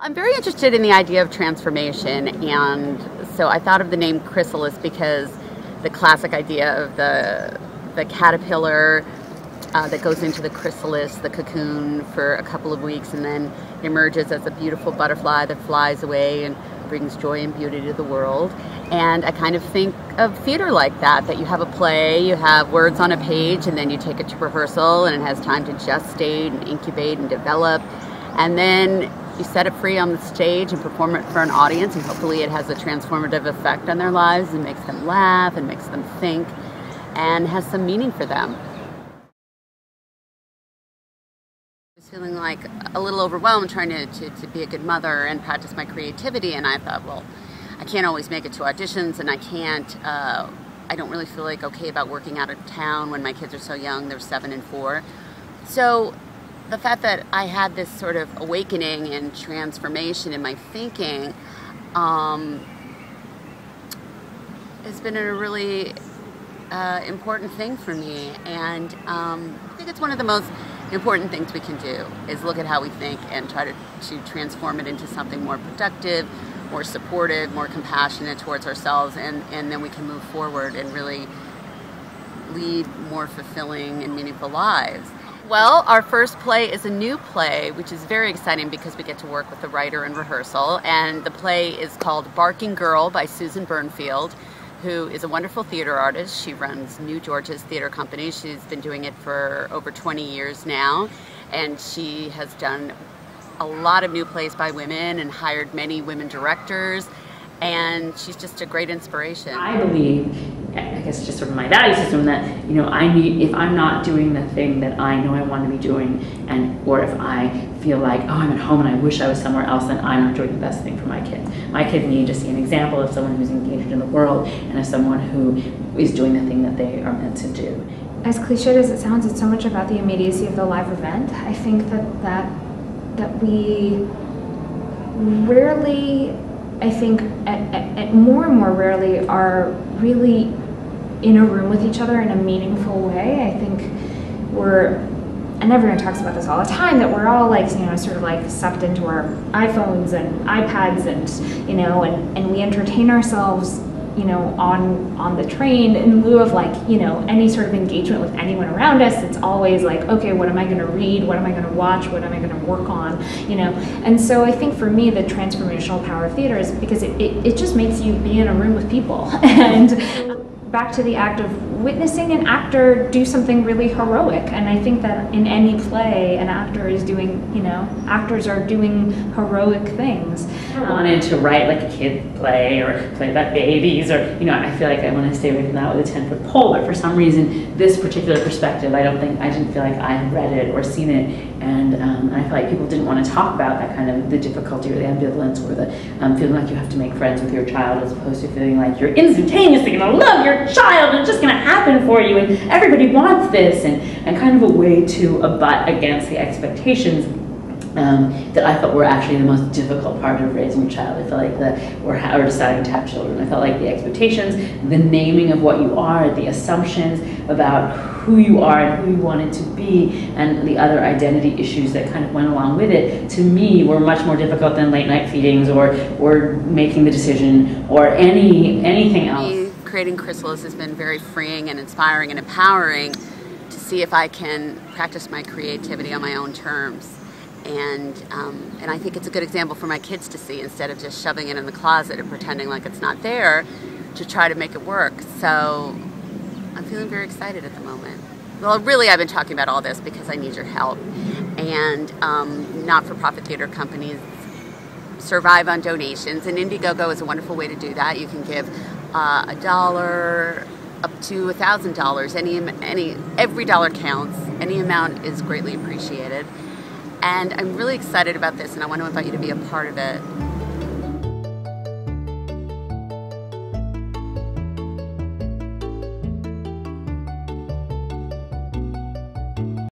I'm very interested in the idea of transformation, and so I thought of the name chrysalis because the classic idea of the caterpillar that goes into the chrysalis, the cocoon, for a couple of weeks and then emerges as a beautiful butterfly that flies away and brings joy and beauty to the world. And I kind of think of theater like that you have a play, you have words on a page, and then you take it to rehearsal and it has time to gestate and incubate and develop, and then you set it free on the stage and perform it for an audience, and hopefully it has a transformative effect on their lives and makes them laugh and makes them think and has some meaning for them. I was feeling like a little overwhelmed trying to be a good mother and practice my creativity, and I thought, well, I can't always make it to auditions, and I don't really feel like okay about working out of town when my kids are so young. They're 7 and 4. So the fact that I had this sort of awakening and transformation in my thinking has been a really important thing for me, and I think it's one of the most important things we can do is look at how we think and try to transform it into something more productive, more supportive, more compassionate towards ourselves, and then we can move forward and really lead more fulfilling and meaningful lives. Well, our first play is a new play, which is very exciting because we get to work with the writer in rehearsal. And the play is called Barking Girl by Susan Burnfield, who is a wonderful theater artist. She runs New George's Theater Company. She's been doing it for over 20 years now. And she has done a lot of new plays by women and hired many women directors. And she's just a great inspiration. I believe, I guess just sort of my value system, that if I'm not doing the thing that I know I want to be doing, or if I feel like, oh, I'm at home and I wish I was somewhere else, then I'm not doing the best thing for my kids. My kids need to see an example of someone who's engaged in the world and of someone who is doing the thing that they are meant to do. As cliched as it sounds, it's so much about the immediacy of the live event. I think that we rarely, I think at more and more rarely, are really in a room with each other in a meaningful way. I think and everyone talks about this all the time, that we're all like, sort of like sucked into our iPhones and iPads and we entertain ourselves, on the train in lieu of any sort of engagement with anyone around us. It's always like, okay, what am I going to read? What am I going to watch? What am I going to work on? And so I think for me, the transformational power of theater is because it just makes you be in a room with people. And back to the act of witnessing an actor do something really heroic. And I think that in any play, an actor is doing, actors are doing heroic things. I wanted to write like a kid play or play about babies, or, I feel like I want to stay away from that with a 10-foot pole, but for some reason, this particular perspective, I didn't feel like I had read it or seen it, and I feel like people didn't want to talk about that kind of the difficulty or the ambivalence or the feeling like you have to make friends with your child, as opposed to feeling like you're instantaneously going to love your child and it's just going to happen for you and everybody wants this, and kind of a way to abut against the expectations that I felt were actually the most difficult part of raising a child. I felt like or deciding to have children. I felt like the expectations, the naming of what you are, the assumptions about who you are and who you wanted to be, and the other identity issues that kind of went along with it, to me were much more difficult than late night feedings or making the decision or anything else. Creating Chrysalis has been very freeing and inspiring and empowering to see if I can practice my creativity on my own terms. And I think it's a good example for my kids to see, instead of just shoving it in the closet and pretending like it's not there, to try to make it work. So I'm feeling very excited at the moment. Well, really, I've been talking about all this because I need your help. And not-for-profit theater companies survive on donations, and Indiegogo is a wonderful way to do that. You can give $1 up to $1,000. Every dollar counts. Any amount is greatly appreciated. And I'm really excited about this, and I want to invite you to be a part of it.